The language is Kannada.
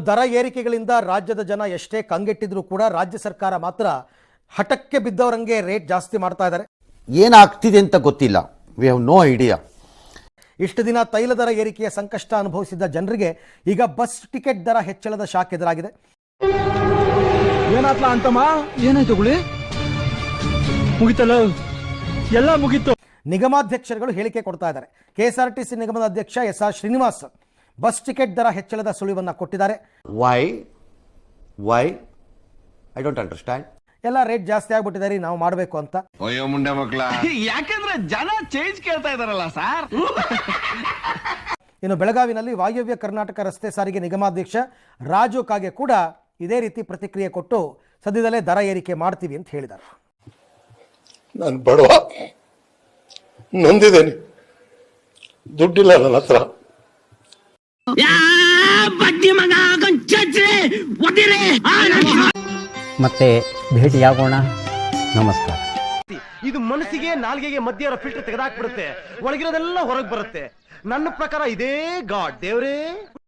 ದರ ಏರಿಕೆಗಳಿಂದ ರಾಜ್ಯದ ಜನ ಎಷ್ಟೇ ಕಂಗೆಟ್ಟಿದ್ರು ಕೂಡ ರಾಜ್ಯ ಸರ್ಕಾರ ಮಾತ್ರ ಹಠಕ್ಕೆ ಬಿದ್ದವರಂಗೆ ರೇಟ್ ಜಾಸ್ತಿ ಮಾಡ್ತಾ ಇದ್ದಾರೆ. ಏನಾಗ್ತಿದೆ ಅಂತ ಗೊತ್ತಿಲ್ಲ. We have no idea. ಇಷ್ಟು ದಿನ ತೈಲ ದರ ಏರಿಕೆಯ ಸಂಕಷ್ಟ ಅನುಭವಿಸಿದ್ದ ಜನರಿಗೆ ಈಗ ಬಸ್ ಟಿಕೆಟ್ ದರ ಹೆಚ್ಚಳದ ಶಾಕ್ ಎದುರಾಗಿದೆ. ಏನಾತ್ಲ ಅಂತಮ್ಮ? ಏನಾಯ್ತು ಗುಳಿ? ಮುಗಿತಲ್ಲ, ಎಲ್ಲ ಮುಗಿತು. ನಿಗಮಾಧ್ಯಕ್ಷರುಗಳು ಹೇಳಿಕೆ ಕೊಡ್ತಾ ಇದ್ದಾರೆ. ಕೆಎಸ್ಆರ್ಟಿಸಿ ನಿಗಮದ ಅಧ್ಯಕ್ಷ ಎಸ್.ಆರ್. ಶ್ರೀನಿವಾಸ್ ಬಸ್ ಟಿಕೆಟ್ ದರ ಹೆಚ್ಚಳದ ಸುಳಿವನ್ನು ಕೊಟ್ಟಿದ್ದಾರೆ. Why I don't understand. ಎಲ್ಲ ರೇಟ್ ಜಾಸ್ತಿ ಆಗ್ಬಿಟ್ಟಿದ್ದಾರೆ, ನಾವು ಮಾಡಬೇಕು ಅಂತ. ಅಯ್ಯೋ ಮುಂಡೆ ಮಕ್ಕಳ, ಯಾಕಂದ್ರೆ ಜನ ಚೇಂಜ್ ಕೇಳ್ತಾ ಇದಾರಲ್ಲ ಸರ್. ಇನ್ನು ಬೆಳಗಾವಿನಲ್ಲಿ ವಾಯವ್ಯ ಕರ್ನಾಟಕ ರಸ್ತೆ ಸಾರಿಗೆ ನಿಗಮಾಧ್ಯಕ್ಷ ರಾಜು ಕಾಗೆ ಕೂಡ ಇದೇ ರೀತಿ ಪ್ರತಿಕ್ರಿಯೆ ಕೊಟ್ಟು ಸದ್ಯದಲ್ಲೇ ದರ ಏರಿಕೆ ಮಾಡ್ತೀವಿ ಅಂತ ಹೇಳಿದ್ದಾರೆ. ನಾನು ಬಡವ, ನೊಂದಿದ್ದೇನೆ, ದುಡ್ಡಿಲ್ಲ ನನ್ನ ಹತ್ರ. ಮತ್ತೆ ಭೇಟಿಯಾಗೋಣ. ನಮಸ್ಕಾರ. ಇದು ಮನಸ್ಸಿಗೆ ನಾಲ್ಗೆಗೆ ಮಧ್ಯ ಇರೋ ಫಿಲ್ಟರ್ ತೆಗೆದಾಕ್ಬಿಡುತ್ತೆ, ಒಳಗಿರೋದೆಲ್ಲ ಹೊರಗೆ ಬರುತ್ತೆ. ನನ್ನ ಪ್ರಕಾರ ಇದೇ ಗಾಡ್ ದೇವ್ರೇ.